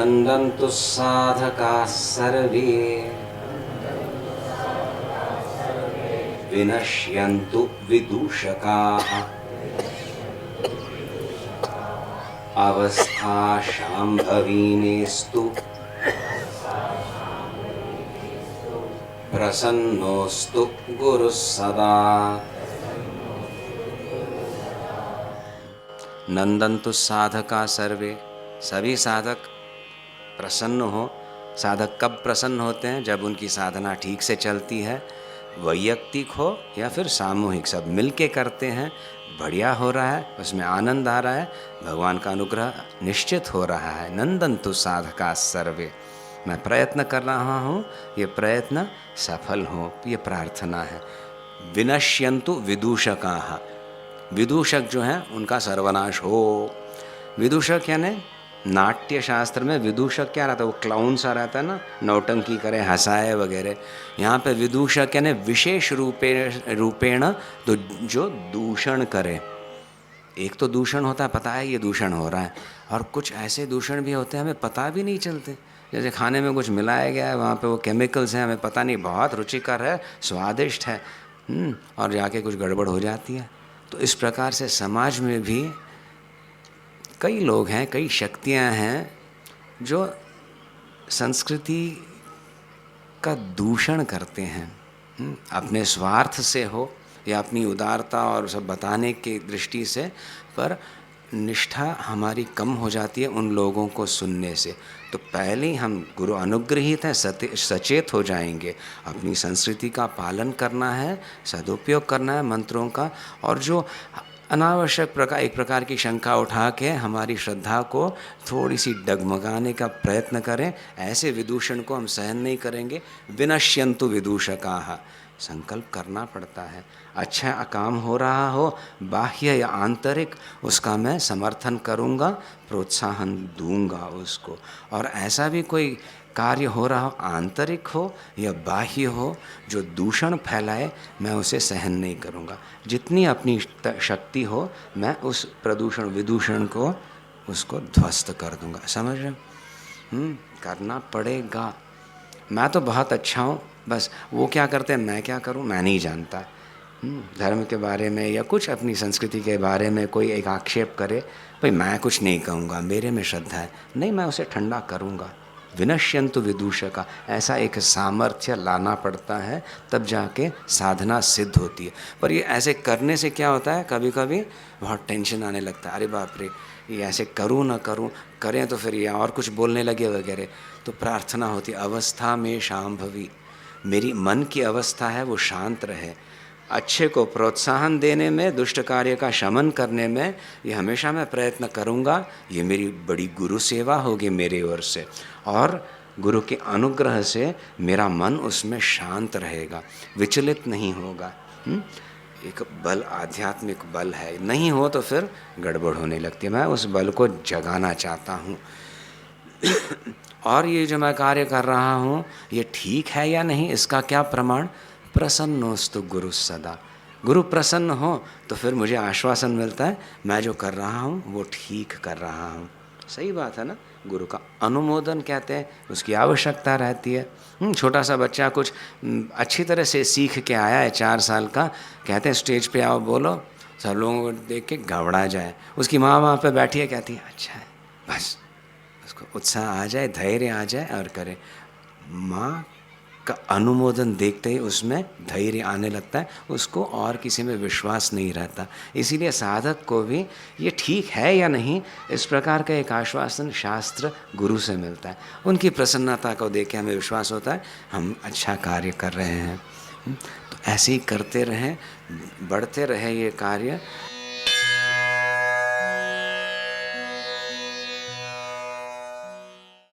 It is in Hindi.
नन्दन्तु साधकाः सर्वे विनश्यन्तु विदूषकाः अवस्थाशाम्भवीनेस्तु प्रसन्नोस्तु गुरुः सदा। नंदन्तु साधका सर्वे, सभी साधक प्रसन्न हो। साधक कब प्रसन्न होते हैं? जब उनकी साधना ठीक से चलती है, वैयक्तिक हो या फिर सामूहिक, सब मिलके करते हैं, बढ़िया हो रहा है, उसमें आनंद आ रहा है, भगवान का अनुग्रह निश्चित हो रहा है। नंदन्तु साधका सर्वे, मैं प्रयत्न कर रहा हूँ, ये प्रयत्न सफल हो, ये प्रार्थना है। विनश्यन्तु विदूषकाः, विदूषक जो हैं उनका सर्वनाश हो। विदूषक यानी नाट्य शास्त्र में विदूषक क्या रहता है? वो क्लाउन सा रहता है ना, नौटंकी करे, हंसाए वगैरह। यहाँ पे विदूषक यानी विशेष रूपेण तो जो दूषण करे। एक तो दूषण होता है, पता है ये दूषण हो रहा है, और कुछ ऐसे दूषण भी होते हैं हमें पता भी नहीं चलते। जैसे खाने में कुछ मिलाया गया है, वहाँ पे वो केमिकल्स हैं, हमें पता नहीं, बहुत रुचिकर है, स्वादिष्ट है, और जाके कुछ गड़बड़ हो जाती है। तो इस प्रकार से समाज में भी कई लोग हैं, कई शक्तियां हैं जो संस्कृति का दूषण करते हैं, अपने स्वार्थ से हो या अपनी उदारता और सब बताने की दृष्टि से, पर निष्ठा हमारी कम हो जाती है उन लोगों को सुनने से। तो पहले ही हम गुरु अनुग्रहित हैं, सचेत हो जाएंगे, अपनी संस्कृति का पालन करना है, सदुपयोग करना है मंत्रों का, और जो अनावश्यक एक प्रकार की शंका उठा के हमारी श्रद्धा को थोड़ी सी डगमगाने का प्रयत्न करें, ऐसे विदूषण को हम सहन नहीं करेंगे। विनश्यन्तु विदूषकाः, संकल्प करना पड़ता है। अच्छा काम हो रहा हो, बाह्य या आंतरिक, उसका मैं समर्थन करूँगा, प्रोत्साहन दूंगा उसको। और ऐसा भी कोई कार्य हो रहा हो, आंतरिक हो या बाह्य हो, जो दूषण फैलाए, मैं उसे सहन नहीं करूँगा। जितनी अपनी शक्ति हो, मैं उस प्रदूषण विदूषण को उसको ध्वस्त कर दूँगा। समझ रहे? करना पड़ेगा। मैं तो बहुत अच्छा हूँ, बस वो क्या करते हैं, मैं क्या करूँ, मैं नहीं जानता। धर्म के बारे में या कुछ अपनी संस्कृति के बारे में कोई एक आक्षेप करे, भाई मैं कुछ नहीं कहूँगा, मेरे में श्रद्धा है, नहीं, मैं उसे ठंडा करूँगा। विनश्यन्तु विदूषका, ऐसा एक सामर्थ्य लाना पड़ता है, तब जाके साधना सिद्ध होती है। पर ये ऐसे करने से क्या होता है, कभी कभी बहुत टेंशन आने लगता है, अरे बाप रे, ये ऐसे करूँ ना करूँ, करें तो फिर ये और कुछ बोलने लगे वगैरह। तो प्रार्थना होती है, अवस्था में शांभवी, मेरी मन की अवस्था है वो शांत रहे। अच्छे को प्रोत्साहन देने में, दुष्ट कार्य का शमन करने में, ये हमेशा मैं प्रयत्न करूँगा। ये मेरी बड़ी गुरु सेवा होगी मेरी ओर से, और गुरु के अनुग्रह से मेरा मन उसमें शांत रहेगा, विचलित नहीं होगा। एक बल, आध्यात्मिक बल है, नहीं हो तो फिर गड़बड़ होने लगती है। मैं उस बल को जगाना चाहता हूँ। और ये जो मैं कार्य कर रहा हूँ, ये ठीक है या नहीं, इसका क्या प्रमाण? प्रसन्नोस्तु गुरु सदा, गुरु प्रसन्न हो तो फिर मुझे आश्वासन मिलता है, मैं जो कर रहा हूँ वो ठीक कर रहा हूँ। सही बात है ना? गुरु का अनुमोदन कहते हैं, उसकी आवश्यकता रहती है। छोटा सा बच्चा कुछ अच्छी तरह से सीख के आया है, 4 साल का, कहते हैं स्टेज पे आओ बोलो, सब लोगों को देख के घबरा जाए, उसकी माँ वहाँ पे बैठी है, कहती है अच्छा है, बस उसको उत्साह आ जाए, धैर्य आ जाए और करे। माँ का अनुमोदन देखते ही उसमें धैर्य आने लगता है, उसको और किसी में विश्वास नहीं रहता। इसीलिए साधक को भी ये ठीक है या नहीं, इस प्रकार का एक आश्वासन शास्त्र गुरु से मिलता है। उनकी प्रसन्नता को देख के हमें विश्वास होता है हम अच्छा कार्य कर रहे हैं। तो ऐसे ही करते रहें, बढ़ते रहे ये कार्य।